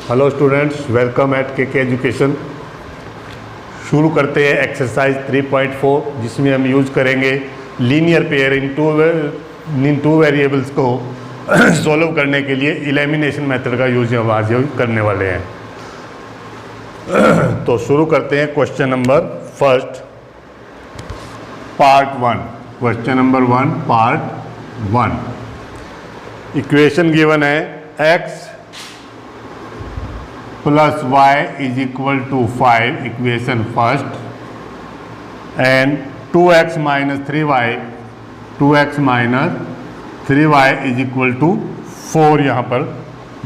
Hello students, welcome eight के education. शुरू करते हैं एक्सरसाइज 3.4 जिसमें हम यूज करेंगे लीनियर पेयर इन टू वेरिएबल्स को सॉल्व करने के लिए एलिमिनेशन मेथड का यूज हम आज करने वाले हैं। तो शुरू करते हैं question number first part 1। Question number 1 part 1। Equation given है x plus y is equal to 5, equation first, and 2x minus 3y is equal to 4 यहाँ पर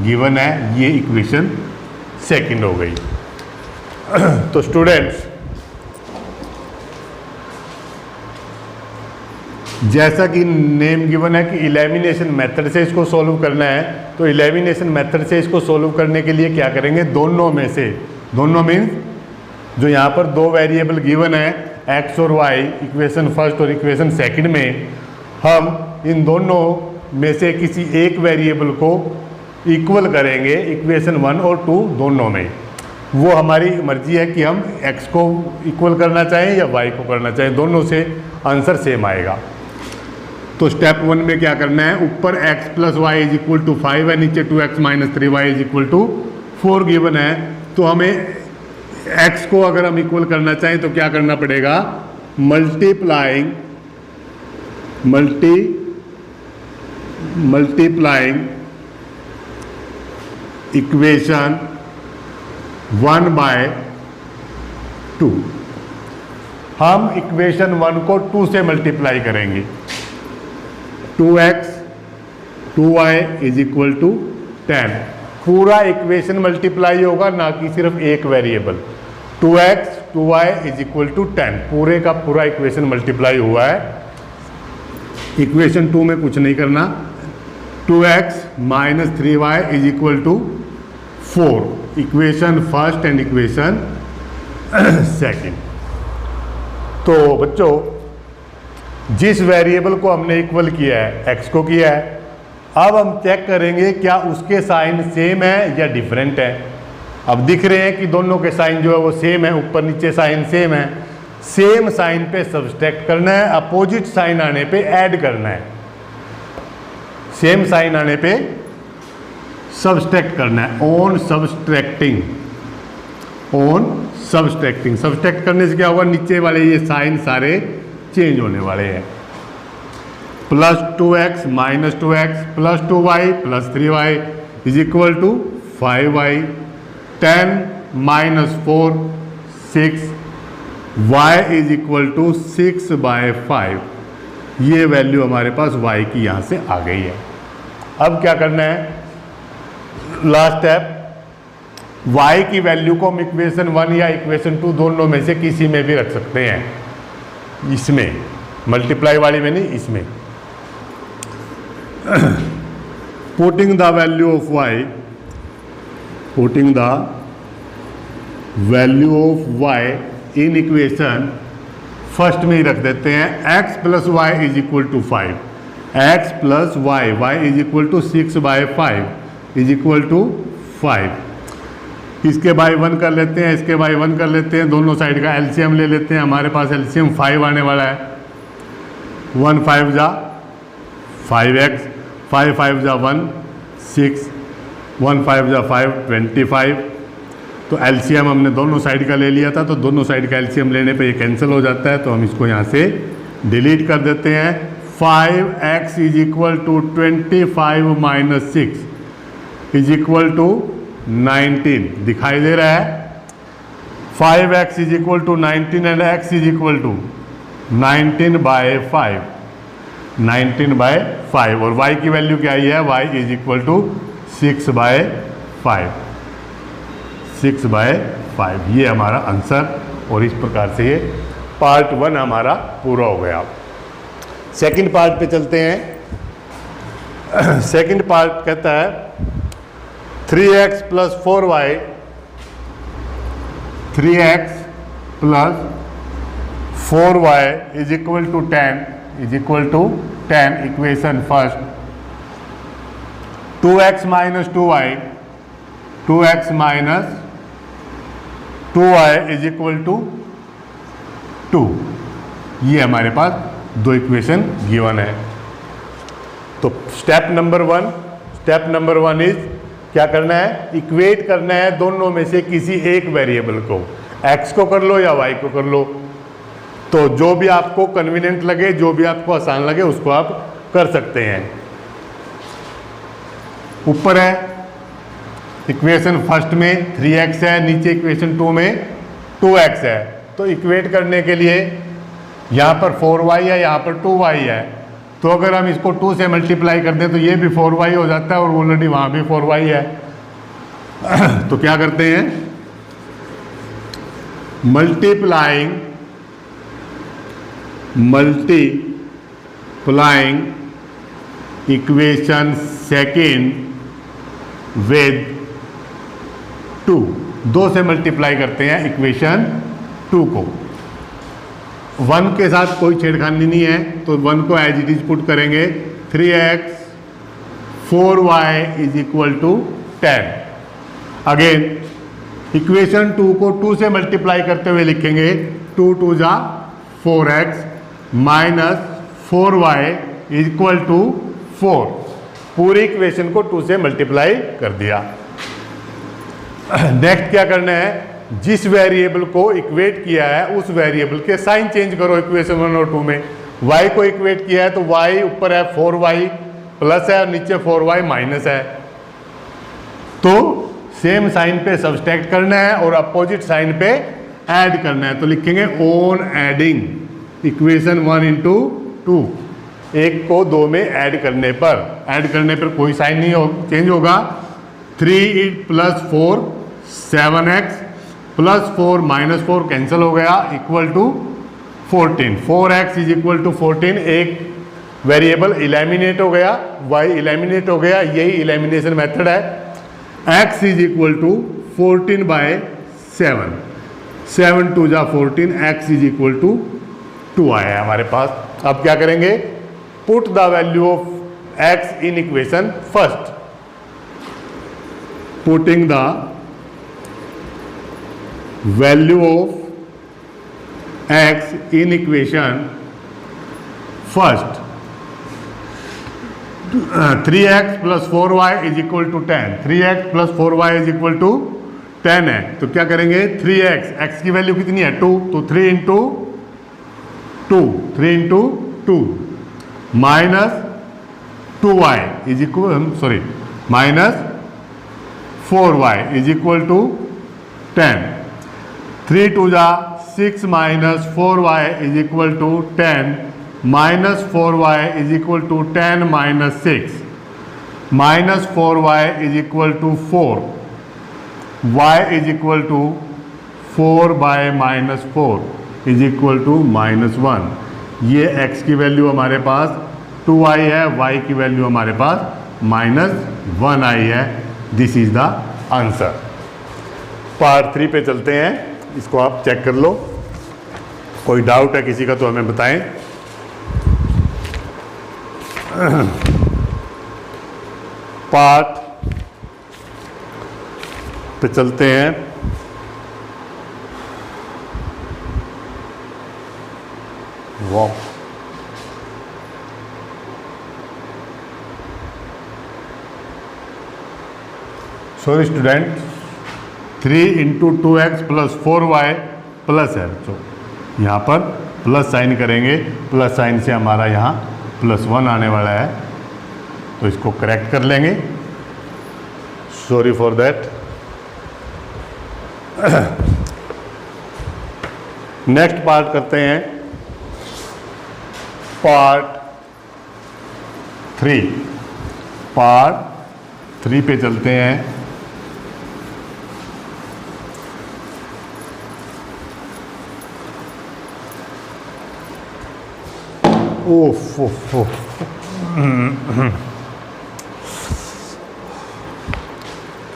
गिवन है। ये इक्वेशन सेकंड हो गई। तो स्टूडेंट्स, जैसा कि नेम गिवन है कि एलिमिनेशन मेथड से इसको सॉल्व करना है, तो एलिमिनेशन मेथड से इसको सॉल्व करने के लिए क्या करेंगे, दोनों मीन्स जो यहाँ पर दो वेरिएबल गिवन है x और y, इक्वेशन फर्स्ट और इक्वेशन सेकंड में, हम इन दोनों में से किसी एक वेरिएबल को इक्वल करेंगे इक्वेशन 1 और 2 दोनों में। वो हमारी मर्जी है कि हम x को इक्वल करना चाहें या y को करना चाहें, दोनों से आंसर सेम आएगा। तो स्टेप 1 में क्या करना है, ऊपर x plus y is equal to 5 है, नीचे 2x minus 3y is equal to 4 given है। तो हमें x को अगर हम इक्वल करना चाहें तो क्या करना पड़ेगा, मल्टीप्लाइंग इक्वेशन 1/2। हम इक्वेशन 1 को 2 से मल्टीप्लाई करेंगे। 2x 2y is equal to 10। पूरा इक्वेशन मल्टीप्लाई होगा, ना कि सिर्फ एक variable. 2x 2y is equal to 10, पूरे का पूरा इक्वेशन मल्टीप्लाई हुआ है। इक्वेशन 2 में कुछ नहीं करना। 2x minus 3y is equal to 4, equation first and equation second. तो बच्चों, जिस वेरिएबल को हमने इक्वल किया है, x को किया है, अब हम चेक करेंगे क्या उसके साइन सेम है या डिफरेंट है। अब दिख रहे हैं कि दोनों के साइन जो है वो सेम है, ऊपर नीचे साइन सेम है। सेम साइन पे सब्सट्रैक्ट करना है, अपोजिट साइन आने पे ऐड करना है। सेम साइन आने पे सब्सट्रैक्ट करना है, ऑन सब्सट्रैक्ट करने से क्या होगा, नीचे वाले ये साइन सारे चेंज होने वाले हैं। Plus 2x minus 2x plus 2y plus 3y is equal to 5y। 10 minus 4 6, y is equal to 6/5। ये वैल्यू हमारे पास y की यहाँ से आ गई है। अब क्या करना है, लास्ट स्टेप, y की वैल्यू को हम इक्वेशन 1 या इक्वेशन 2 दोनों में से किसी में भी रख सकते हैं। इसमें मल्टीप्लाई वाली में नहीं, इसमें putting the value of y in equation first में ही रख देते हैं। x plus y is equal to 5, x plus y is equal to 6/5 is equal to 5। इसके बाई 1 कर लेते हैं, इसके बाई 1 कर लेते हैं, दोनों साइड का एलसीएम ले लेते हैं। हमारे पास एलसीएम 5 आने वाला है। 1 5 जा 5x, 5 5 जा 1 6, 1 5 जा 5 25। तो एलसीएम हमने दोनों साइड का ले लिया था, तो दोनों साइड का एलसीएम लेने पे ये कैंसिल हो जाता है, तो हम इसको यहाँ से डिलीट कर देते हैं। 5x is equal to 25 minus 6 is equal to 19 दिखाई दे रहा है। 5x is equal to 19 and x is equal to 19/5 और y की वैल्यू क्या आई है, y इज इक्वल टू 6/5। ये हमारा आंसर, और इस प्रकार से ये पार्ट 1 हमारा पूरा हो गया। सेकंड पार्ट पे चलते हैं। सेकंड पार्ट कहता है 3x plus 4y, 3x plus 4y is equal to 10 equation first. 2x minus 2y 2x minus 2y is equal to 2। ये हमारे पास दो इक्वेशन गिवन है। तो स्टेप नंबर वन इज क्या करना है, इक्वेट करना है दोनों में से किसी एक वेरिएबल को, x को कर लो या y को कर लो। तो जो भी आपको कन्वीनियंट लगे, जो भी आपको आसान लगे उसको आप कर सकते हैं। ऊपर है इक्वेशन फर्स्ट में 3x है, नीचे इक्वेशन 2 में 2x है। तो इक्वेट करने के लिए यहाँ पर 4y है, यहाँ पर 2y है। तो अगर हम इसको 2 से मल्टीप्लाई कर दें तो ये भी 4y हो जाता है और ऑलरेडी वहाँ भी 4y है। तो क्या करते हैं, मल्टीप्लाइंग इक्वेशन सेकेंड विद 2, 2 से मल्टीप्लाई करते हैं इक्वेशन 2 को। 1 के साथ कोई छेड़खानी नहीं है तो 1 को एज इट इज पुट करेंगे। 3x 4y is equal to 10। Again equation 2 को 2 से मल्टीप्लाई करते हुए लिखेंगे 2 2 जा 4x minus 4y is equal to 4। पूरी इक्वेशन को 2 से मल्टीप्लाई कर दिया। नेक्स्ट क्या करना है, जिस वेरिएबल को इक्वेट किया है उस वेरिएबल के साइन चेंज करो इक्वेशन 1 और 2 में। y को इक्वेट किया है तो y ऊपर है 4y प्लस है और नीचे 4y माइनस है। तो सेम साइन पे सब्सट्रैक्ट करना है और अपोजिट साइन पे ऐड करना है। तो लिखेंगे ऑन एडिंग इक्वेशन 1 इंटू 2, एक को 2 में ऐड करने पर कोई साइन नहीं चेंज होगा। 3 plus 4 7x plus 4 minus 4 cancel हो गया equal to 14। 4x is equal to 14। एक वेरिएबल इलेमिनेट हो गया, y इलेमिनेट हो गया, यही इलेमिनेशन मेथड है। x is equal to 14 by 7, 7 2 जा 14, x इज इक्वल टू 2 आया है हमारे पास। अब क्या करेंगे, put the value of x in equation first. Putting the value of x in equation first। 3x plus 4y is equal to 10, 3x plus 4y is equal to 10 है। तो क्या करेंगे, 3x, x की वैल्यू कितनी है 2, तो 3 into 2 minus 2y is equal minus 4y is equal to 10। 3 2 जा 6 minus 4y is equal to 10, minus 4y is equal to 10 minus 6, minus 4y is equal to 4, y is equal to 4 by minus 4 is equal to minus 1। ये x की value हमारे पास 2 आई है, y की value हमारे पास minus 1 आई है। This is the answer. Part 3 पे चलते हैं, इसको आप चेक कर लो। कोई डाउट है किसी का तो हमें बताएं। पार्ट पे चलते हैं। वाह, sorry student, 3 into 2x plus 4y plus है। तो यहाँ पर प्लस साइन करेंगे, प्लस साइन से हमारा यहाँ प्लस 1 आने वाला है, तो इसको करेक्ट कर लेंगे। Sorry for that. Next part करते हैं, पार्ट 3। पार्ट 3 पे चलते हैं।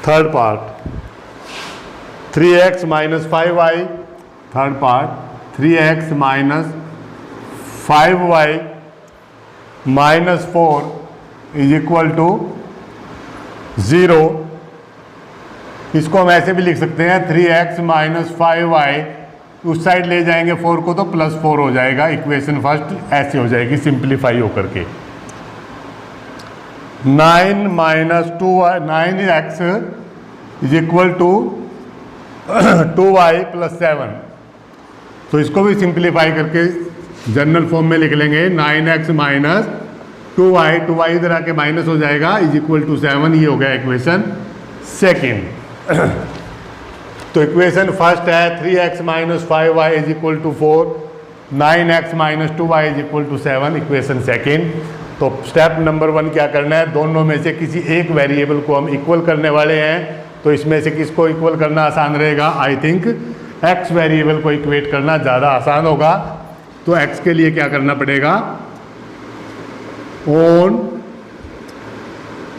Third part 3x minus 5y। Third part 3x minus 5y minus 4 is equal to 0। इसको हम ऐसे भी लिख सकते हैं 3x माइनस 5y, उस साइड ले जाएंगे 4 को तो +4 हो जाएगा। इक्वेशन फर्स्ट ऐसे हो जाएगी सिंप्लीफाई होकर के। 9 minus 9x is equal to 2y + 7। तो इसको भी सिंप्लीफाई करके जनरल फॉर्म में लिख लेंगे 9x माइनस 2y इधर आके माइनस हो जाएगा इज इक्वल टू 7। ये हो गया इक्वेशन सेकेंड। तो इक्वेशन फर्स्ट है 3x minus 5y is equal to 4, 9x minus 2y is equal to 7, equation second. तो स्टेप नंबर 1 क्या करना है, दोनों में से किसी एक वेरिएबल को हम इक्वल करने वाले हैं। तो इसमें से किसको इक्वल करना आसान रहेगा, आई थिंक x वेरिएबल को इक्वेट करना ज़्यादा आसान होगा। तो x के लिए क्या करना पड़ेगा, on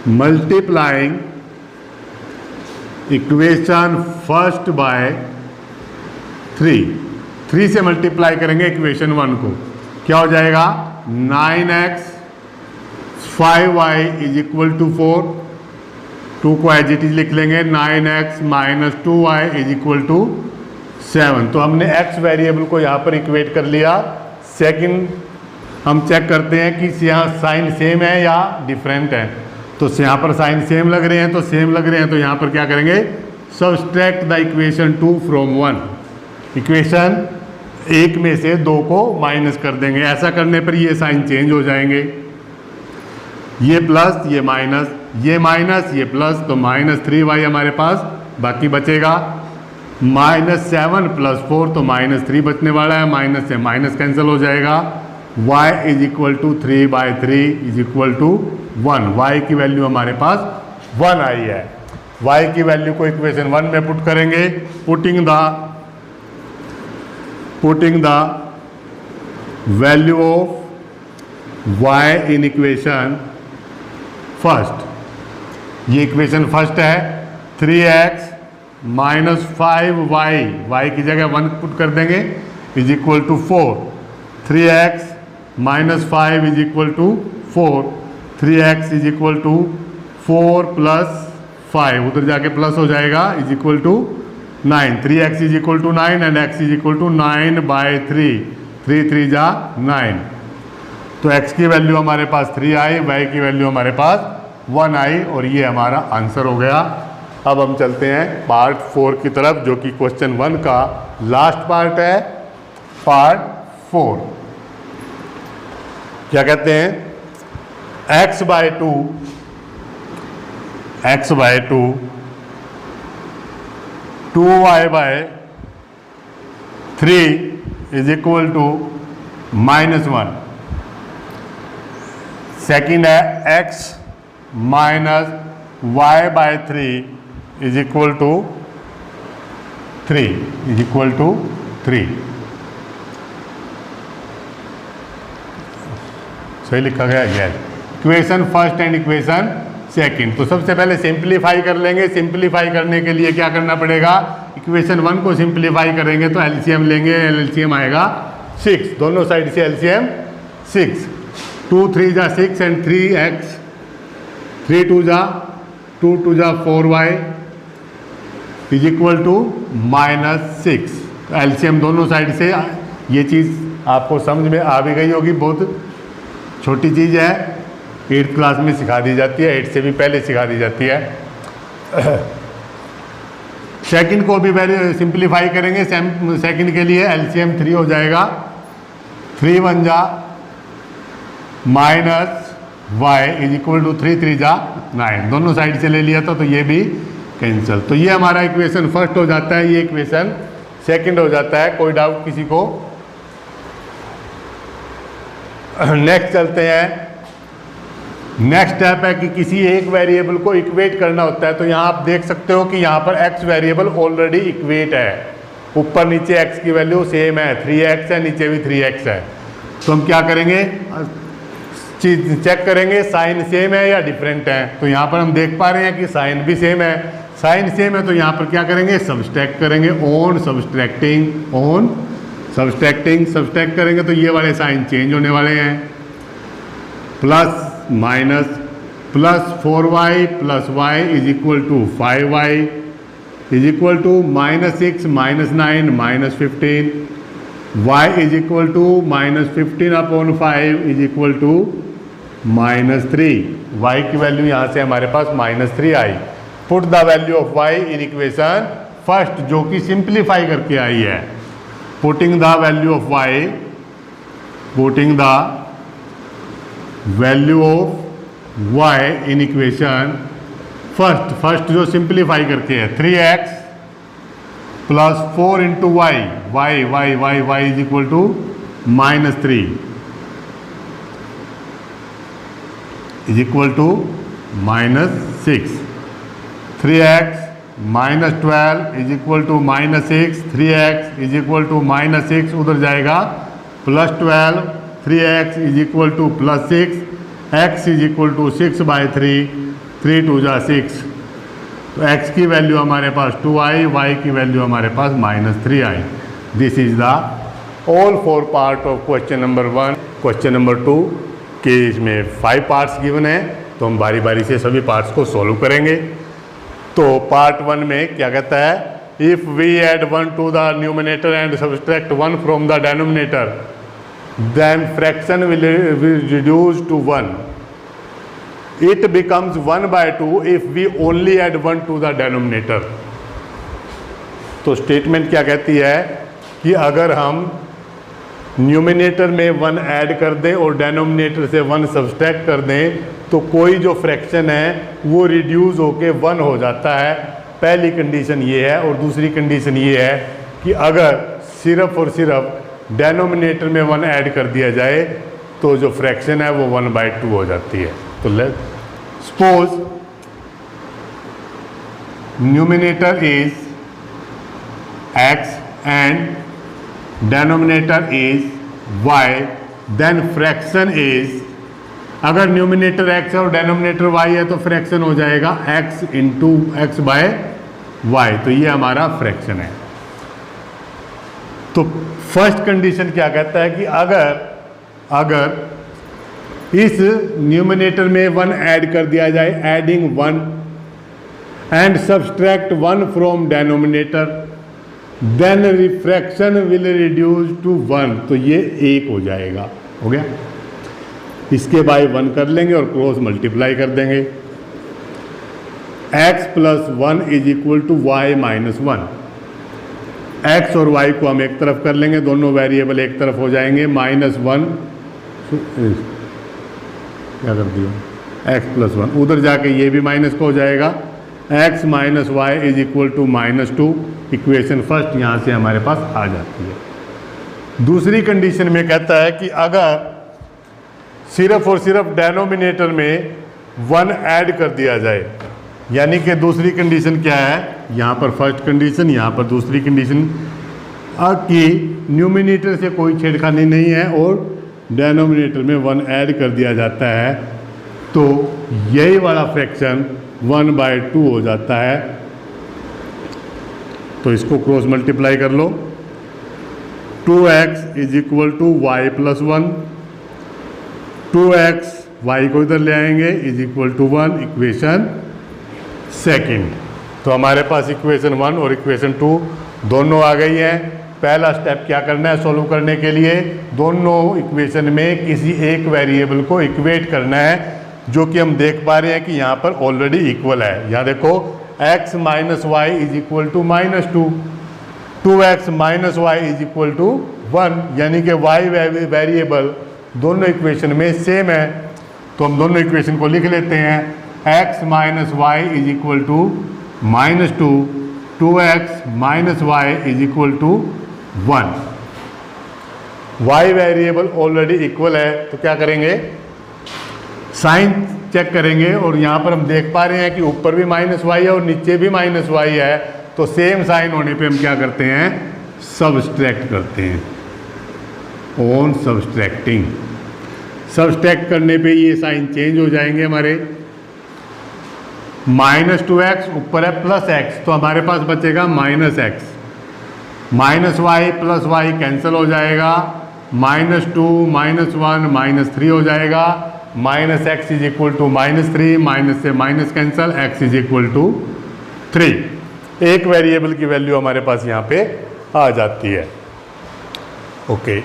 multiplying equation first by 3 से मल्टीप्लाई करेंगे इक्वेशन 1 को, क्या हो जाएगा 9x 5y is equal to 4, 2 को एज इट इज लिख लेंगे 9x minus 2y is equal to 7। तो हमने x वेरिएबल को यहाँ पर इक्वेट कर लिया। सेकंड हम चेक करते हैं कि यहाँ साइन सेम है या डिफरेंट है। तो यहाँ पर साइन सेम लग रहे हैं, तो सेम लग रहे हैं, तो यहाँ पर क्या करेंगे, subtract the equation 2 from 1। Equation 1 में से 2 को माइनस कर देंगे। ऐसा करने पर ये साइन चेंज हो जाएंगे, ये प्लस ये माइनस, ये माइनस ये प्लस, तो -3y हमारे पास बाकी बचेगा। -7 + 4 तो -3 बचने वाला है, माइनस से माइनस कैंसिल हो जाएगा। y is equal to 3/3 is equal to 1। y की वैल्यू हमारे पास 1 आई है। y की वैल्यू को इक्वेशन 1 में पुट करेंगे। Putting the value of y in equation first, ये इक्वेशन फर्स्ट है 3x माइनस 5y, y की जगह 1 पुट कर देंगे is equal to 4, 3x minus 5 is equal to 4, 3x is equal to 4 + 5, उधर जाके प्लस हो जाएगा is equal to 9, 3x is equal to 9 and x is equal to 9/3, 3 3 जा 9। तो x की वैल्यू हमारे पास 3 आई, y की वैल्यू हमारे पास 1 आई, और ये हमारा आंसर हो गया। अब हम चलते हैं पार्ट 4 की तरफ, जो कि क्वेश्चन 1 का लास्ट पार्ट है, पार्ट 4। क्या कहते हैं, x/2 2y/3 is equal to -1। Second है x minus y/3 is equal to 3 is equal to 3। सही लिखा गया है equation first and equation second. तो सबसे पहले सिंप्लीफाई कर लेंगे। सिंप्लीफाई करने के लिए क्या करना पड़ेगा, इक्वेशन 1 को सिंप्लीफाई करेंगे तो एलसीएम लेंगे, एलसीएम आएगा 6, दोनों साइड से एलसीएम 6, 2 3 जा 6 एंड 3x, 3 2 जा 2 2 जा 4y is equal to -6। LCM दोनों साइड से, ये चीज़ आपको समझ में आ भी गई होगी, बहुत छोटी चीज़ है, 8th क्लास में सिखा दी जाती है, 8 से भी पहले सिखा दी जाती है। सेकंड को भी पहले सिंप्लीफाई करेंगे। सेकंड के लिए एलसीएम 3 हो जाएगा, 3 1 जा -y इज इक्वल टू 3 3 जा 9, दोनों साइड से ले लिया था तो ये भी कैंसिल। तो ये हमारा इक्वेशन फर्स्ट हो जाता है, ये इक्वेशन सेकंड हो जाता है। कोई डाउट किसी को? नेक्स्ट चलते हैं। नेक्स्ट स्टेप है कि किसी एक वेरिएबल को इक्वेट करना होता है। तो यहाँ आप देख सकते हो कि यहाँ पर x वेरिएबल ऑलरेडी इक्वेट है, ऊपर नीचे x की वैल्यू सेम है, 3x है, नीचे भी 3x है। तो हम क्या करेंगे, चेक करेंगे साइन सेम है या डिफरेंट है। तो यहाँ पर हम देख पा रहे हैं कि साइन भी सेम है, साइन सेम है, तो यहाँ पर क्या करेंगे, सब्सट्रैक्ट करेंगे, ऑन सब्सट्रैक्ट करेंगे तो ये वाले साइन चेंज होने वाले हैं, plus minus, +4y + y is equal to 5y is equal to -6 -9 -15, y is equal to -15/5 is equal to -3। y की वैल्यू यहाँ से हमारे पास -3 आई। Put the value of y in equation first, जो कि सिंप्लीफाई करके आई है। Putting the value of y, putting the value of y in equation first जो सिंप्लीफाई करके है 3x plus 4 into y, y is equal to -3 is equal to -6, 3x -12 is equal to -6, 3x is equal to -6 उधर जाएगा +12, 3x is equal to +6, x is equal to 6/3, 3 2 जा 6। तो x की value हमारे पास 2 आई, y की value हमारे पास -3 आई। This is the all 4 part of question number 1। Question number 2 के इसमें 5 पार्ट्स गिवन है, तो हम बारी बारी से सभी पार्ट्स को सॉल्व करेंगे। तो पार्ट 1 में क्या कहता है, if we add 1 to the numerator and subtract 1 from the denominator then fraction will reduce to 1। It becomes 1/2 if we only add 1 to the denominator। तो स्टेटमेंट क्या कहती है कि अगर हम न्यूमिनेटर में 1 ऐड कर दें और डेनोमिनेटर से 1 सब्सट्रैक्ट कर दें तो कोई जो फ्रैक्शन है वो रिड्यूस होके 1 हो जाता है। पहली कंडीशन ये है। और दूसरी कंडीशन ये है कि अगर सिर्फ और सिर्फ डेनोमिनेटर में 1 ऐड कर दिया जाए तो जो फ्रैक्शन है वो 1/2 हो जाती है। तो let suppose numerator is x and denominator is y, then fraction is, अगर न्यूमिनेटर x है और डेनोमिनेटर y है तो फ्रैक्शन हो जाएगा x इंटू x/y। तो ये हमारा फ्रैक्शन है। तो फर्स्ट कंडीशन क्या कहता है कि अगर इस न्यूमिनेटर में 1 ऐड कर दिया जाए, adding 1 and subtract 1 from denominator then refraction will reduce to 1। तो ये 1 हो जाएगा। हो गया। इसके बाय 1 कर लेंगे और क्रॉस मल्टीप्लाई कर देंगे। x + 1 is equal to y - 1। x और y को हम एक तरफ कर लेंगे, दोनों वेरिएबल एक तरफ हो जाएंगे। -1 क्या कर दिया, x + 1 उधर जाके ये भी माइनस को हो जाएगा। x - y is equal to -2। Equation first यहाँ से हमारे पास आ जाती है। दूसरी कंडीशन में कहता है कि अगर सिर्फ और सिर्फ डेनोमिनेटर में 1 ऐड कर दिया जाए, यानी कि दूसरी कंडीशन क्या है, यहाँ पर फर्स्ट कंडीशन, यहाँ पर दूसरी कंडीशन कि न्यूमिनेटर से कोई छेड़खानी नहीं है और डेनोमिनेटर में 1 ऐड कर दिया जाता है तो यही वाला फ्रैक्शन 1/2 हो जाता है। तो इसको क्रॉस मल्टीप्लाई कर लो। 2x is equal to y + 1, 2x y को इधर ले आएंगे is equal to 1। Equation second. तो हमारे पास इक्वेशन 1 और इक्वेशन 2 दोनों आ गई हैं। पहला स्टेप क्या करना है सॉल्व करने के लिए, दोनों इक्वेशन में किसी एक वेरिएबल को इक्वेट करना है, जो कि हम देख पा रहे हैं कि यहाँ पर ऑलरेडी इक्वल है। यहाँ देखो x - y is equal to -2, 2x - y is equal to 1, यानी कि y वेरिएबल दोनों इक्वेशन में सेम है। तो हम दोनों इक्वेशन को लिख लेते हैं। x - y is equal to -2, 2x - y is equal to 1। y variable already equal है तो क्या करेंगे, साइन चेक करेंगे। और यहाँ पर हम देख पा रहे हैं कि ऊपर भी -y है और नीचे भी -y है। तो सेम साइन होने पे हम क्या करते हैं, सब्सट्रैक्ट करते हैं। ऑन सब्सट्रैक्टिंग, सब्सट्रैक्ट करने पे ये साइन चेंज हो जाएंगे हमारे। -2x ऊपर है +x, तो हमारे पास बचेगा -x, -y + y कैंसिल हो जाएगा, -2 -1 -3 हो जाएगा, -x is equal to -3, minus से minus cancel, x is equal to 3। एक वेरिएबल की वैल्यू हमारे पास यहाँ पे आ जाती है। Okay,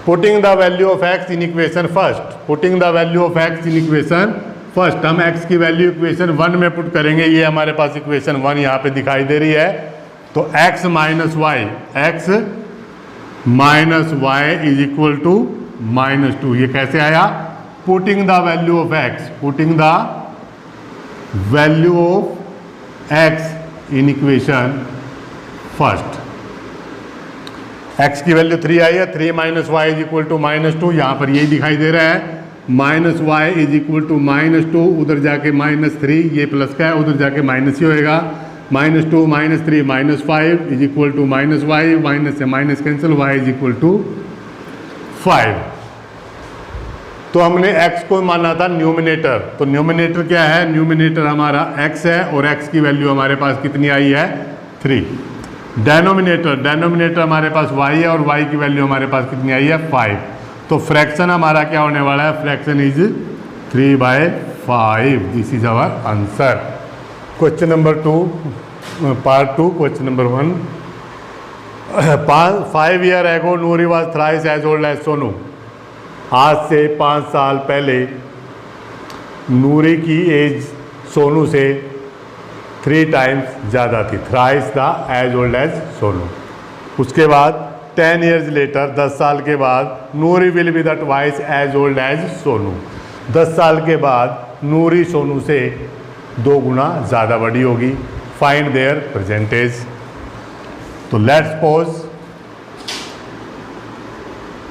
putting the value of x in equation first, putting the value of x in equation first, हम एक्स की वैल्यू इक्वेशन 1 में पुट करेंगे। ये हमारे पास इक्वेशन 1 यहाँ पे दिखाई दे रही है। तो x minus y, x minus y is equal to -2। ये कैसे आया? Putting the value of x, putting the value of x in equation first. x की वैल्यू 3 आई है, 3 minus y is equal to -2। यहाँ पर यही दिखाई दे रहा है, minus y is equal to -2, उधर जाके -3, ये प्लस का है, उधर जाके माइनस ही होएगा। -2 -3 -5 is equal to -y, minus से minus cancel, y is equal to 5। तो हमने x को माना था न्यूमिनेटर, तो न्यूमिनेटर क्या है? न्यूमिनेटर हमारा x है और x की वैल्यू हमारे पास कितनी आई है? 3। डेनोमिनेटर, डेनोमिनेटर हमारे पास y है और y की वैल्यू हमारे पास कितनी आई है? 5। तो फ्रैक्शन हमारा क्या होने वाला है? Fraction is 3/5। This is our answer. Question number 2, part 2, question number 1। 5 year ago Noori was thrice as old as Sonu. आज से 5 साल पहले नूरी की एज सोनू से 3 टाइम्स ज़्यादा थी। थ्राइस था एज ओल्ड एज सोनू। उसके बाद 10 ईयर्स लेटर, 10 साल के बाद Noori will be the twice as old as Sonu. 10 साल के बाद नूरी सोनू से 2 गुना ज़्यादा बड़ी होगी। Find their percentage. तो let's suppose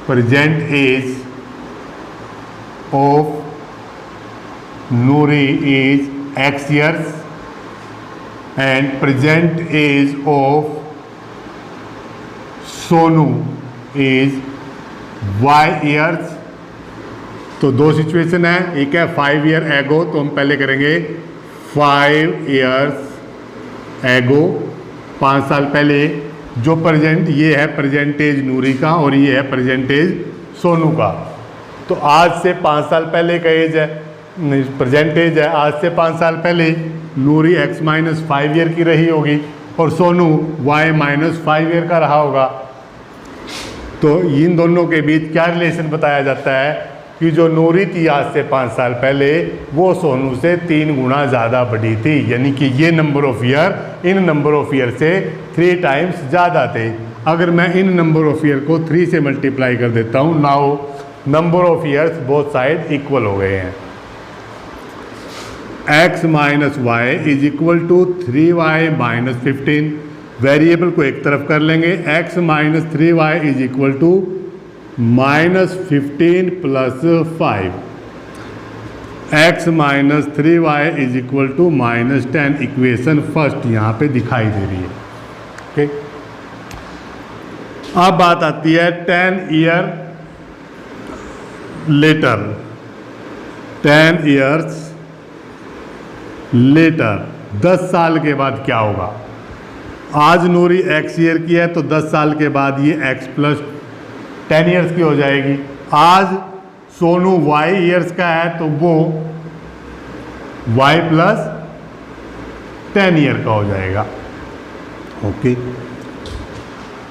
present age of Noori is x years and present age of Sonu is y years। तो 2 सिचुएशन है, एक है 5 ईयर एगो, तो हम पहले करेंगे 5 ईयर्स एगो, 5 साल पहले। जो प्रेजेंट, ये है प्रेजेंटेज नूरी का और ये है प्रेजेंटेज सोनू का। तो आज से 5 साल पहले का एज है, प्रेजेंटेज है। आज से 5 साल पहले नूरी x माइनस 5 ईयर की रही होगी और सोनू y माइनस 5 ईयर का रहा होगा। तो इन दोनों के बीच क्या रिलेशन बताया जाता है कि जो नूरी थी आज से 5 साल पहले, वो सोनू से 3 गुना ज़्यादा बड़ी थी। यानी कि ये number of year in number of year से 3 टाइम्स ज़्यादा थे। अगर मैं इन नंबर ऑफ ईयर को 3 से मल्टीप्लाई कर देता हूँ, now number of years both side equal हो गए हैं। x minus y is equal to 3y minus 15। Variable को एक तरफ कर लेंगे, x minus 3y is equal to -15 plus 5। x minus 3y is equal to -10। Equation first यहाँ पे दिखाई दे रही है। ओके, अब बात आती है 10 ईयर लेटर, 10 ईयर्स लेटर, 10 साल के बाद क्या होगा? आज नूरी x ईयर की है, तो 10 साल के बाद ये x प्लस 10 ईयर्स की हो जाएगी। आज सोनू y ईयर्स का है, तो वो y प्लस 10 ईयर का हो जाएगा। ओके,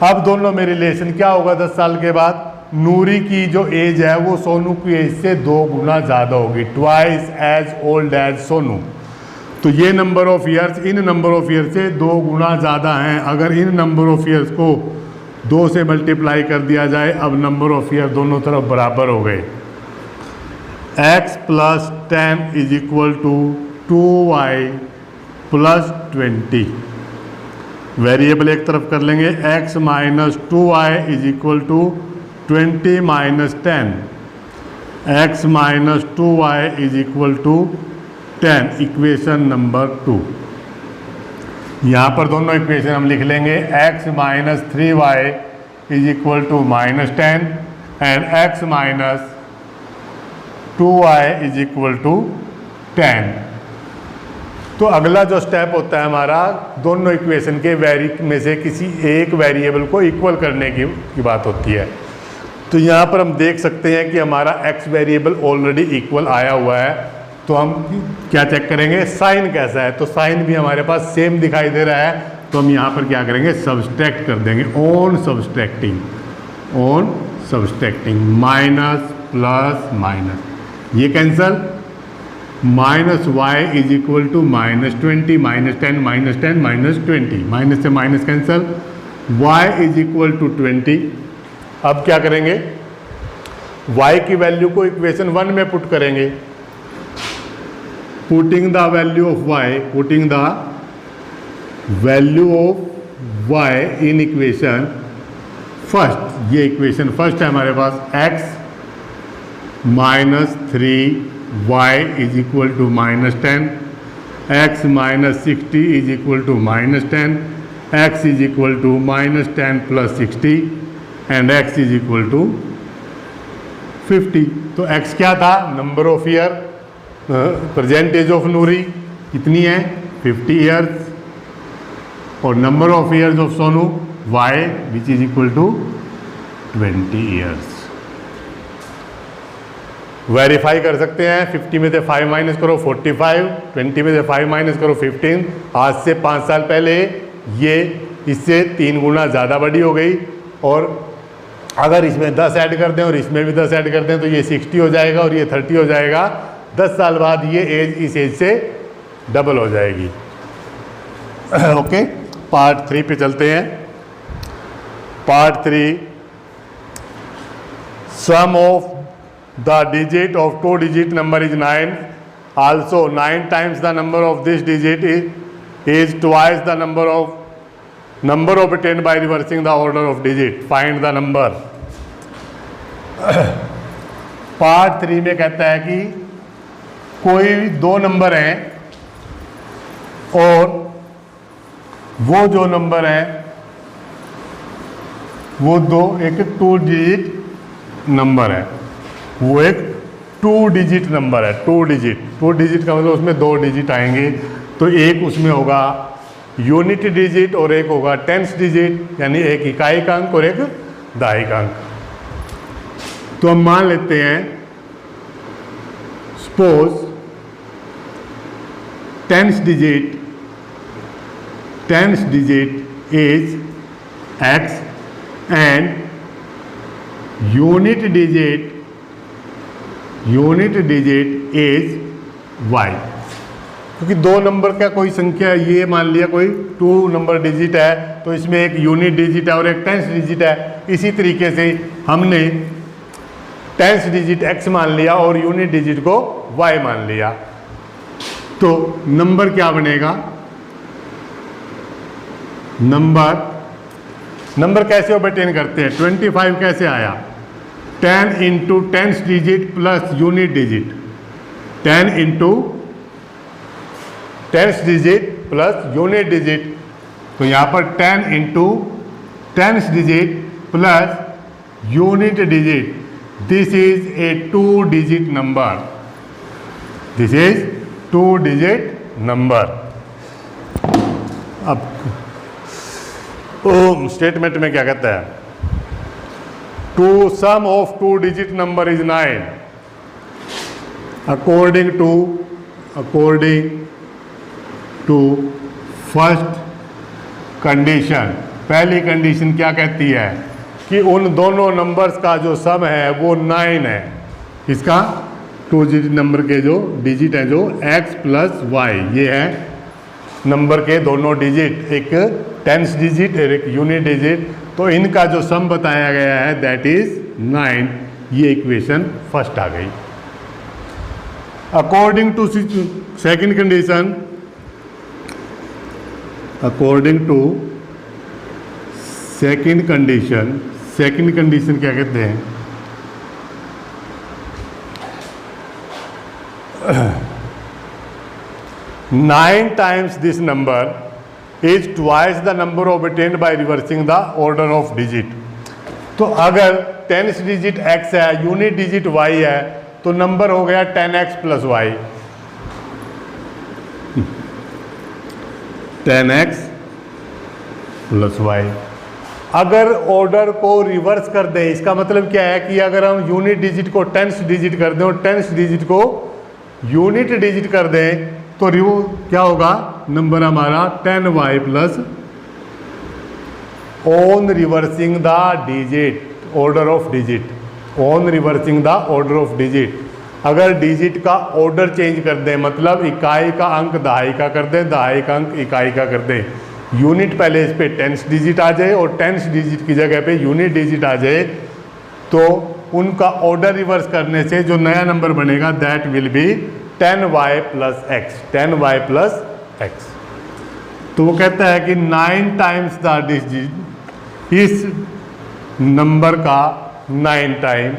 अब दोनों में रिलेशन क्या होगा? 10 साल के बाद नूरी की जो एज है वो सोनू की एज से 2 गुना ज़्यादा होगी, twice as old as Sonu. तो ये number of years in number of year से 2 गुना ज़्यादा हैं। अगर इन नंबर ऑफ ईयर्स को 2 से मल्टीप्लाई कर दिया जाए, अब नंबर ऑफ ईयर दोनों तरफ बराबर हो गए। x plus 10 is equal to 2y plus 20। Variable एक तरफ कर लेंगे, x minus 2y is equal to 20 minus 10। x minus 2y is equal to 10। Equation number 2। यहाँ पर दोनों इक्वेशन हम लिख लेंगे, x minus 3y is equal to -10 and x minus 2y is equal to 10। तो अगला जो स्टेप होता है हमारा, दोनों इक्वेशन के में से किसी एक वेरिएबल को इक्वल करने की बात होती है। तो यहाँ पर हम देख सकते हैं कि हमारा x वेरिएबल ऑलरेडी इक्वल आया हुआ है। तो हम क्या चेक करेंगे, साइन कैसा है। तो साइन भी हमारे पास सेम दिखाई दे रहा है, तो हम यहाँ पर क्या करेंगे, सब्सट्रैक्ट कर देंगे। On subtracting minus plus minus, ये cancel, minus y is equal to -20 -10 -10 -20, minus से minus cancel, y is equal to 20। अब क्या करेंगे, y की वैल्यू को इक्वेशन 1 में पुट करेंगे। Putting the value of y in equation first, ये इक्वेशन फर्स्ट है हमारे पास, x -3y is equal to -10, x -60 is equal to -10, x is equal to -10 plus 60 and x is equal to 50। तो x क्या था, number of year, present age of Noori कितनी है, 50 years, और number of years of Sonu y which is equal to 20 years. Verify कर सकते हैं, 50 में से 5 माइनस करो 45, 20 में से 5 माइनस करो 15। आज से 5 साल पहले ये इससे 3 गुना ज़्यादा बड़ी हो गई, और अगर इसमें 10 ऐड कर दें और इसमें भी 10 ऐड कर दें तो ये 60 हो जाएगा और ये 30 हो जाएगा। 10 साल बाद ये एज इस एज से डबल हो जाएगी। ओके, पार्ट 3 पे चलते हैं। Part 3, sum of the digit of 2 digit number is 9, also 9 times the number of this digit is twice the number obtained by reversing the order of digit, find the number। Part 3 में कहता है कि कोई 2 number हैं और वो जो number है वो एक 2 डिजिट नंबर है, वो एक 2 डिजिट नंबर है। 2 डिजिट का मतलब उसमें 2 डिजिट आएंगे, तो एक उसमें होगा यूनिट डिजिट और एक होगा टेंस डिजिट, यानी एक इकाई का अंक और एक दहाई का अंक। तो हम मान लेते हैं, suppose tens digit is x and unit digit is y। क्योंकि 2 नंबर का कोई संख्या, ये मान लिया कोई 2 नंबर डिजिट है, तो इसमें एक यूनिट डिजिट है और एक टेंस डिजिट है। इसी तरीके से हमने टेंस डिजिट x मान लिया और यूनिट डिजिट को y मान लिया, तो नंबर क्या बनेगा, नंबर कैसे ऑब्टेन करते हैं, 25 कैसे आया, 10 into tens digit plus unit digit, 10 into tens digit plus unit digit. तो यहाँ पर 10 into tens digit plus unit digit, this is a 2 digit number, this is 2 digit number. अब स्टेटमेंट में क्या कहता है, to sum of 2 digit number is 9 according to first condition. पहली condition क्या कहती है कि उन दोनों नंबर्स का जो सम है वो 9 है। इसका 2 डिजिट नंबर के जो डिजिट है, जो x प्लस वाई, ये है नंबर के दोनों डिजिट, एक टेंस डिजिट और एक यूनिट डिजिट, तो इनका जो सम बताया गया है दैट इज 9। ये इक्वेशन फर्स्ट आ गई। According to second condition, second condition क्या कहते हैं, 9 times this number is twice the number obtained by reversing the order of digit। तो अगर टेंस डिजिट x है, यूनिट डिजिट y है, तो नंबर हो गया 10x plus y, 10x plus y. अगर ऑर्डर को रिवर्स कर दें, इसका मतलब क्या है कि अगर हम यूनिट डिजिट को टेंस डिजिट कर दें और टेंस डिजिट को यूनिट डिजिट कर दें तो क्या होगा, नंबर हमारा 10y plus on reversing the digit, order of digit, on reversing the order of digit. अगर डिजिट का ऑर्डर चेंज कर दें, मतलब इकाई का अंक दहाई का कर दें, दहाई का अंक इकाई का कर दें, यूनिट पहले इस पे टेंस डिजिट आ जाए और टेंस डिजिट की जगह पे यूनिट डिजिट आ जाए, तो उनका ऑर्डर रिवर्स करने से जो नया नंबर बनेगा that will be 10y plus x, 10y plus x. तो वो कहता है कि 9 टाइम्स द डिजिट, इस नंबर का 9 टाइम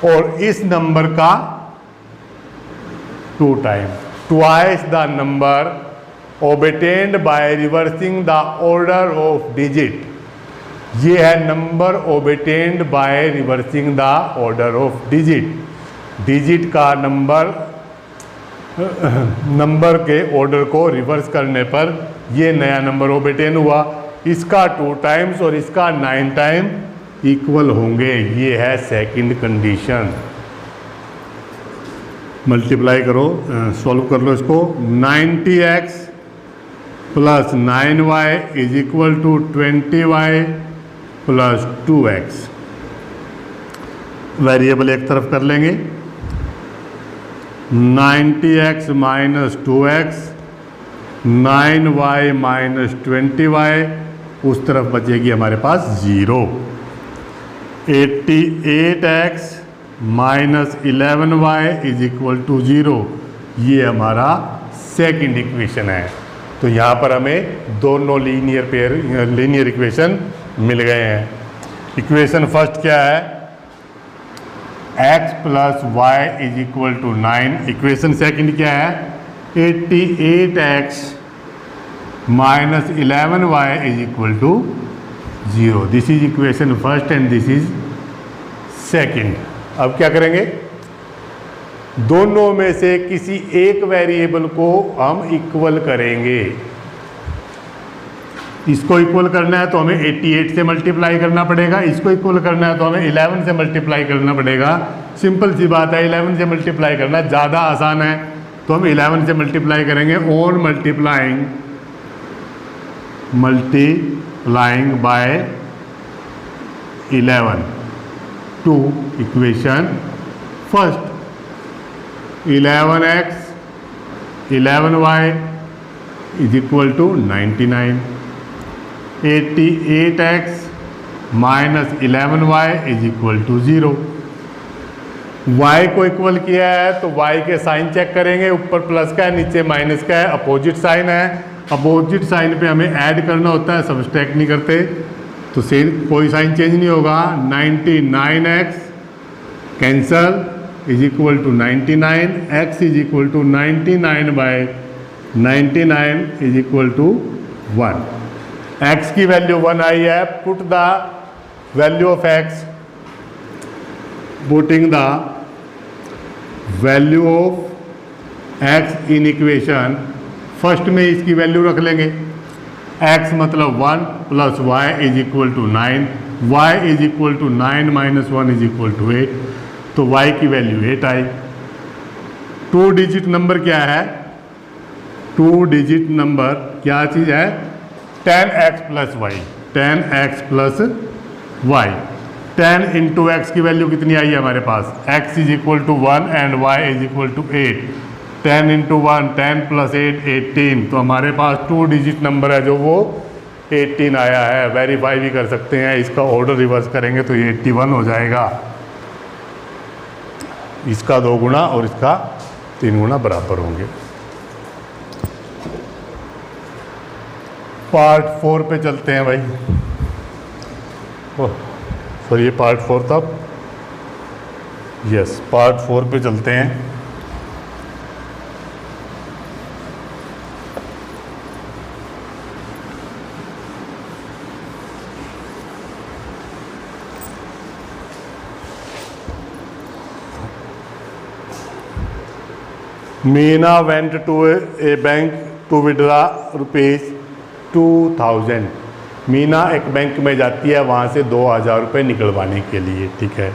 और इस नंबर का 2 time, twice the number obtained by reversing the order of digit। ये है number obtained by reversing the order of digit। Digit का नंबर के ऑर्डर को रिवर्स करने पर ये नया नंबर obtain हुआ, इसका 2 टाइम्स और इसका 9 टाइम इक्वल होंगे। ये है सेकंड कंडीशन। मल्टीप्लाई करो, सॉल्व कर लो इसको। 90x plus 9y is equal to 20y plus 2x। Variable एक तरफ कर लेंगे, 90x minus 2x, 9y minus 20y, उस तरफ बचेगी हमारे पास 0। 88x minus 11y is equal to 0। ये हमारा सेकंड इक्वेशन है। तो यहाँ पर हमें दोनों लीनियर इक्वेशन मिल गए हैं। इक्वेशन फर्स्ट क्या है, x plus y is equal to 9। Equation second क्या है, 88x minus 11y is equal to 0। This is equation first and this is second. अब क्या करेंगे, दोनों में से किसी एक वेरिएबल को हम इक्वल करेंगे। इसको इक्वल करना है तो हमें 88 से मल्टीप्लाई करना पड़ेगा, इसको इक्वल करना है तो हमें 11 से मल्टीप्लाई करना पड़ेगा। सिंपल सी बात है, 11 से मल्टीप्लाई करना ज़्यादा आसान है, तो हम 11 से मल्टीप्लाई करेंगे। On multiplying by 11 to equation first. 11x 11y is equal to 99। 88x minus 11y is equal to 0। y को इक्वल किया है तो y के साइन चेक करेंगे, ऊपर प्लस का है नीचे माइनस का है, अपोजिट साइन है। अपोजिट साइन पे हमें ऐड करना होता है, सब्सट्रैक्ट नहीं करते, तो सेम कोई साइन चेंज नहीं होगा। 99x cancel is equal to 99, x is equal to 99 by 99 is equal to 1। x की वैल्यू 1 आई है, put the value of x, putting the value of x in equation first में इसकी वैल्यू रख लेंगे। x मतलब 1 plus y is equal to 9, y is equal to 9 minus 1 is equal to 8, तो y की वैल्यू 8 आई। 2 डिजिट नंबर क्या है, 2 डिजिट नंबर क्या चीज़ है, 10x plus y, 10x plus y. 10 into x की वैल्यू कितनी आई है हमारे पास, x is equal to 1 and y is equal to 8। 10 into 1 10 plus 8 18, तो हमारे पास 2 डिजिट नंबर है जो वो 18 आया है। वेरीफाई भी कर सकते हैं, इसका ऑर्डर रिवर्स करेंगे तो ये 81 हो जाएगा। इसका 2 गुना और इसका 3 गुना बराबर होंगे। पार्ट 4 पे चलते हैं भाई। सॉरी, ये पार्ट 4 था। यस, पार्ट 4 पे चलते हैं। Meena went to a bank to withdraw ₹2000। Meena एक बैंक में जाती है, वहाँ से 2000 रुपये निकलवाने के लिए, ठीक है।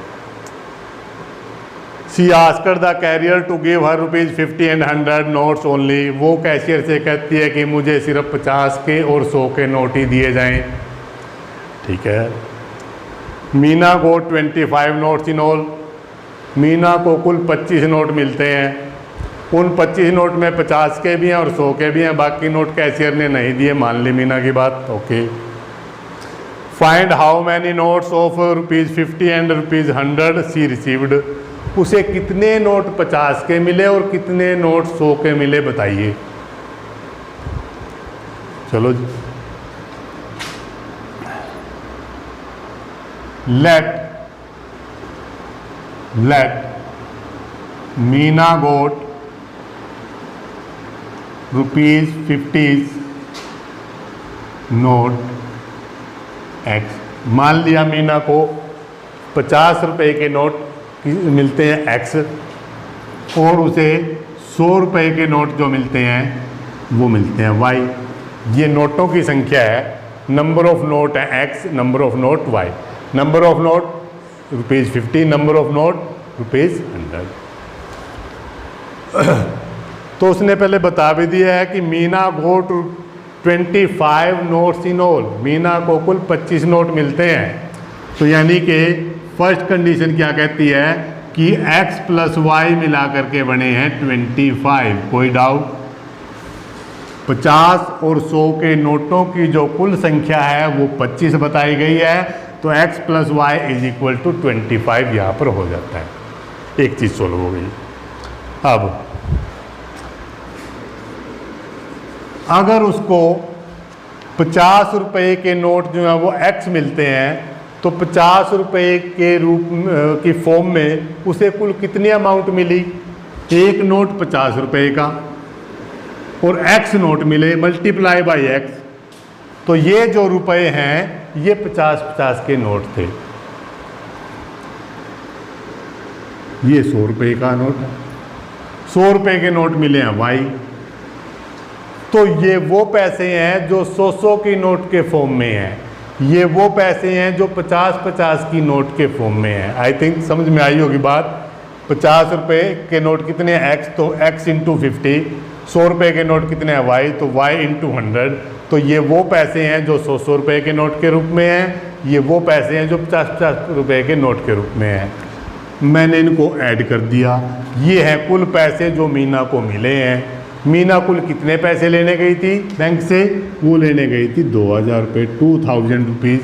She asked the carrier to give her ₹50 and 100 notes only. वो कैशियर से कहती है कि मुझे सिर्फ 50 के और 100 के नोट ही दिए जाएं। ठीक है। Meena got 25 notes in all. Meena को कुल 25 नोट मिलते हैं। उन 25 नोट में 50 के भी हैं और 100 के भी हैं, बाकी नोट कैशियर ने नहीं दिए, मान ली मीना की बात। Okay. Find how many notes of ₹50 and ₹100 she received. उसे कितने नोट 50 के मिले और कितने नोट 100 के मिले बताइए। चलो जी। लेट मीना गोट ₹50 नोट एक्स। मान लिया मीना को 50 रुपए के नोट मिलते हैं एक्स और उसे 100 रुपए के नोट जो मिलते हैं वो मिलते हैं वाई। ये नोटों की संख्या है। नंबर ऑफ नोट है एक्स, number of note y. Number of note ₹50, number of note ₹100। तो उसने पहले बता भी दिया है कि Meena got 25 notes in all. Meena को कुल 25 नोट मिलते हैं। तो यानी कि फर्स्ट कंडीशन क्या कहती है कि x प्लस वाई मिला करके बने हैं 25। कोई डाउट? 50 और 100 के नोटों की जो कुल संख्या है वो 25 बताई गई है। तो x plus y is equal to 25 यहाँ पर हो जाता है। एक चीज़ सोल्व हो गई। अब अगर उसको 50 रुपए के नोट जो है वो x मिलते हैं तो 50 रुपए के रूप की फॉर्म में उसे कुल कितनी अमाउंट मिली? एक नोट 50 रुपए का और x नोट मिले, मल्टीप्लाई बाय x। तो ये जो रुपए हैं ये 50-50 के नोट थे। ये 100 रुपए का नोट है। 100 रुपए के नोट मिले हैं y। तो ये वो पैसे हैं जो 100 की नोट के फॉर्म में हैं। ये वो पैसे हैं जो 50-50 की नोट के फॉर्म में हैं। आई थिंक समझ में आई होगी बात। 50 रुपए के नोट कितने हैं x, तो x इंटू 50। 100 रुपए के नोट कितने हैं y, तो y इंटू 100। तो ये वो पैसे हैं जो 100 रुपए के नोट के रूप में हैं। ये वो पैसे हैं जो 50-50 रुपए के नोट के रूप में हैं। मैंने इनको ऐड कर दिया। ये है कुल पैसे जो मीना को मिले हैं। मीना कुल कितने पैसे लेने गई थी बैंक से? वो लेने गई थी 2000 रुपये, 2000 रुपीज़।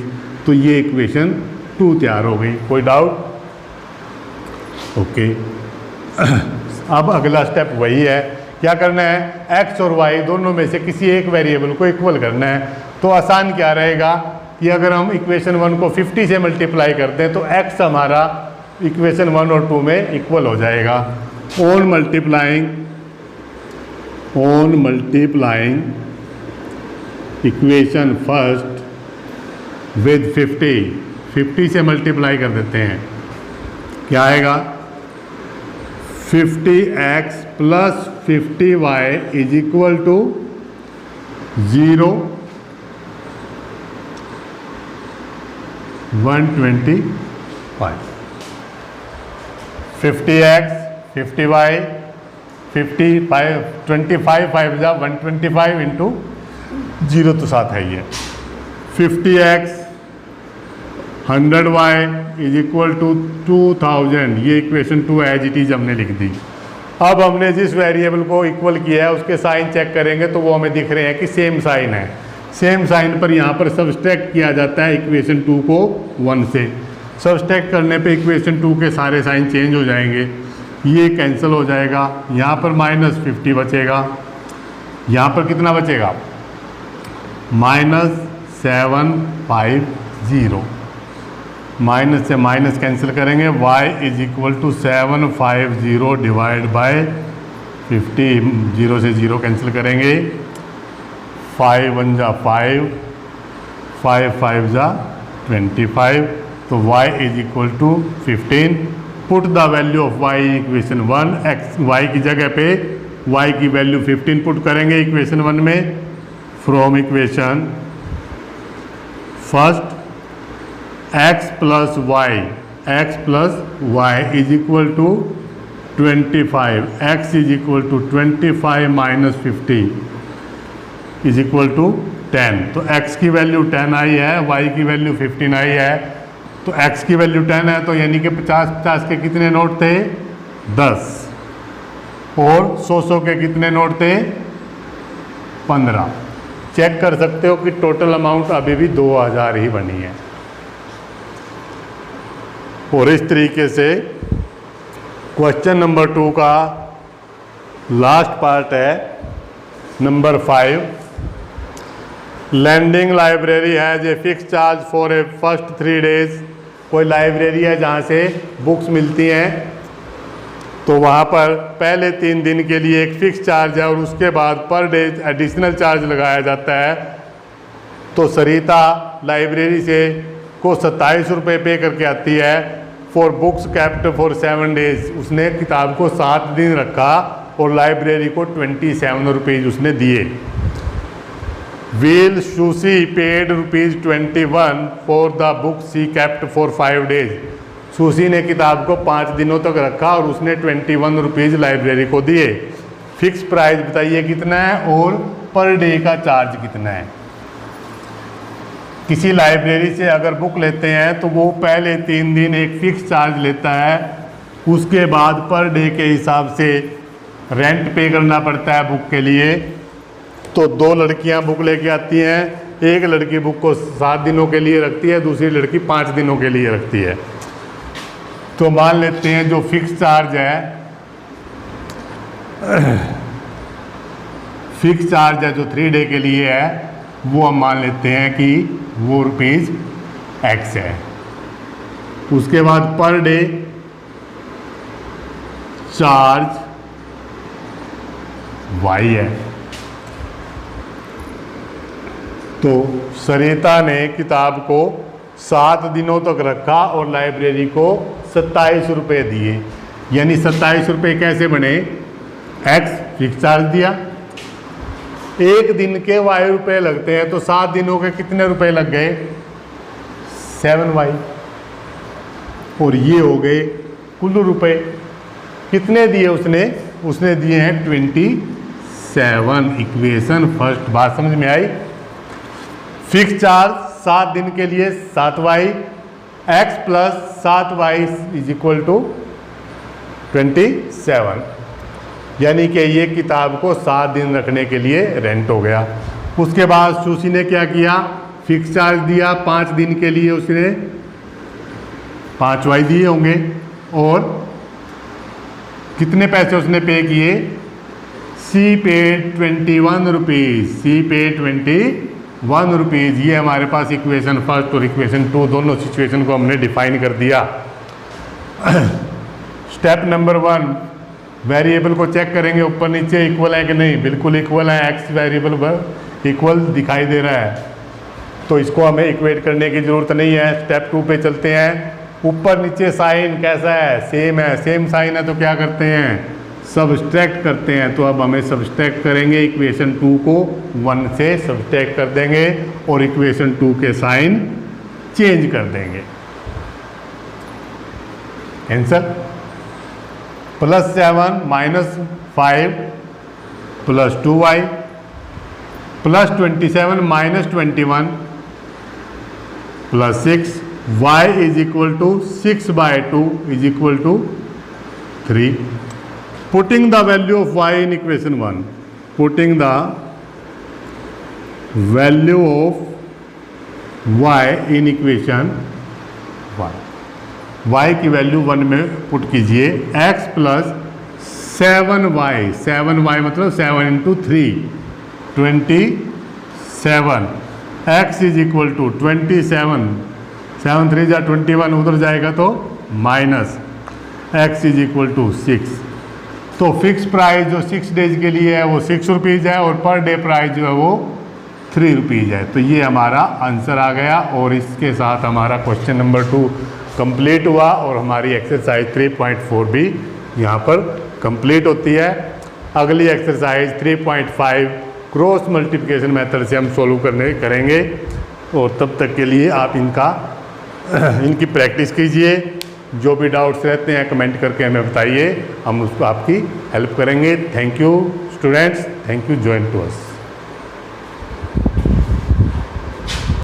तो ये इक्वेशन 2 तैयार हो गई। कोई डाउट? ओके। अब अगला स्टेप वही है, क्या करना है? x और y दोनों में से किसी एक वेरिएबल को इक्वल करना है। तो आसान क्या रहेगा कि अगर हम इक्वेशन 1 को 50 से मल्टीप्लाई करते हैं तो x हमारा इक्वेशन 1 और 2 में इक्वल हो जाएगा। On multiplying equation first with 50 से मल्टीप्लाई कर देते हैं। क्या आएगा? 50x plus 50y is equal to 0, 125। 50x 50y 55 25 5 जा 125 इंटू 0 तो साथ है ये। 50x 100y is equal to 2000। ये इक्वेशन 2 एज इट इज हमने लिख दी। अब हमने जिस वेरिएबल को इक्वल किया है उसके साइन चेक करेंगे तो वो हमें दिख रहे हैं कि सेम साइन है। सेम साइन पर यहाँ पर सब्सट्रैक्ट किया जाता है इक्वेशन 2 को 1 से। सब्सट्रैक्ट करने पे इक्वेशन 2 के सारे साइन चेंज हो जाएंगे। ये कैंसिल हो जाएगा। यहाँ पर -50 बचेगा। यहाँ पर कितना बचेगा? -750। माइनस से माइनस कैंसिल करेंगे। y is equal to 750 divide by 50। 0 से 0 कैंसिल करेंगे। 5 1 जा 5, 5 5 जा 25। तो y is equal to 15। Put the value of y equation 1। x y की जगह पे y की वैल्यू 15 पुट करेंगे इक्वेशन 1 में। From equation first x plus y is equal to 25, x is equal to 25 minus 50 is equal to 10। तो x की value 10 आई है, y की वैल्यू 15 आई है। तो x की वैल्यू 10 है, तो यानी कि 50-50 के कितने नोट थे? 10। और 100-100 के कितने नोट थे? 15। चेक कर सकते हो कि टोटल अमाउंट अभी भी 2000 ही बनी है। और इस तरीके से क्वेश्चन नंबर 2 का लास्ट पार्ट है number 5। Lending library has a fix charge for a first 3 days. कोई लाइब्रेरी है जहाँ से बुक्स मिलती हैं, तो वहाँ पर पहले 3 दिन के लिए एक फिक्स चार्ज है और उसके बाद पर डे एडिशनल चार्ज लगाया जाता है। तो सरिता लाइब्रेरी से को 27 रुपये पे करके आती है for books kept for 7 days. उसने किताब को 7 दिन रखा और लाइब्रेरी को 27 रुपीज़ उसने दिए। While Susie paid ₹21 for the book she kept for 5 days. Susie ने किताब को 5 दिनों तक रखा और उसने 21 रुपीज़ लाइब्रेरी को दिए। फिक्स प्राइस बताइए कितना है और पर डे का चार्ज कितना है। किसी लाइब्रेरी से अगर बुक लेते हैं तो वो पहले 3 दिन एक फिक्स चार्ज लेता है, उसके बाद पर डे के हिसाब से रेंट पे करना पड़ता है बुक के लिए। तो 2 लड़कियां बुक लेके आती हैं, एक लड़की बुक को 7 दिनों के लिए रखती है, दूसरी लड़की 5 दिनों के लिए रखती है। तो मान लेते हैं जो फिक्स चार्ज है फिक्स चार्ज है जो 3 डे के लिए है, वो हम मान लेते हैं कि वो ₹X है। उसके बाद पर डे चार्ज Y है। तो सरिता ने किताब को 7 दिनों तक रखा और लाइब्रेरी को 27 रुपये दिए। यानी 27 रुपये कैसे बने? X फिक्स चार्ज दिया, एक दिन के Y रुपये लगते हैं, तो 7 दिनों के कितने रुपए लग गए? 7Y। और ये हो गए कुल रुपए। कितने दिए उसने? उसने दिए हैं 27। इक्वेशन फर्स्ट बात समझ में आई। फिक्स चार्ज 7 दिन के लिए 7Y, X plus 7Y is equal to 27। यानी कि ये किताब को 7 दिन रखने के लिए रेंट हो गया। उसके बाद शूसी ने क्या किया? फिक्स चार्ज दिया 5 दिन के लिए, उसने 5Y दिए होंगे और कितने पैसे उसने पे किए? सी पेड 21 रुपीज़। सी पेड 21 रुपीज़। ये हमारे पास इक्वेशन फर्स्ट और इक्वेशन 2 दोनों सिचुएशन को हमने डिफाइन कर दिया। स्टेप नंबर 1, वेरिएबल को चेक करेंगे ऊपर नीचे इक्वल है कि नहीं। बिल्कुल इक्वल है, एक्स वेरिएबल पर इक्वल दिखाई दे रहा है, तो इसको हमें इक्वेट करने की ज़रूरत नहीं है। स्टेप 2 पे चलते हैं। ऊपर नीचे साइन कैसा है? सेम है। सेम साइन है तो क्या करते हैं? सब्सट्रैक्ट करते हैं। तो अब हमें सब्सट्रैक्ट करेंगे, इक्वेशन 2 को 1 से सब्सट्रैक्ट कर देंगे और इक्वेशन 2 के साइन चेंज कर देंगे। Answer +7 - 5 + 2y + 27 - 21 + 6 y is equal to 6/2 is equal to 3। Putting the value of y in equation 1। Putting the value of y in equation 1। y की वैल्यू 1 में पुट कीजिए। x प्लस 7y, 7y मतलब 7 × 3 27। x is equal to 27, 7 3 जा 21, उधर जाएगा तो minus x is equal to 6। तो fix price जो 6 डेज के लिए है वो 6 रुपीज़ है और पर डे प्राइस जो है वो 3 रुपीज़ है। तो ये हमारा आंसर आ गया और इसके साथ हमारा क्वेश्चन नंबर 2 कंप्लीट हुआ और हमारी एक्सरसाइज 3.4 भी यहाँ पर कंप्लीट होती है। अगली एक्सरसाइज 3.5 क्रॉस मल्टीप्लिकेशन मेथड से हम सोल्व करेंगे और तब तक के लिए आप इनकी प्रैक्टिस कीजिए। जो भी डाउट्स रहते हैं कमेंट करके हमें बताइए, हम उसको आपकी हेल्प करेंगे। Thank you students, thank you join to us.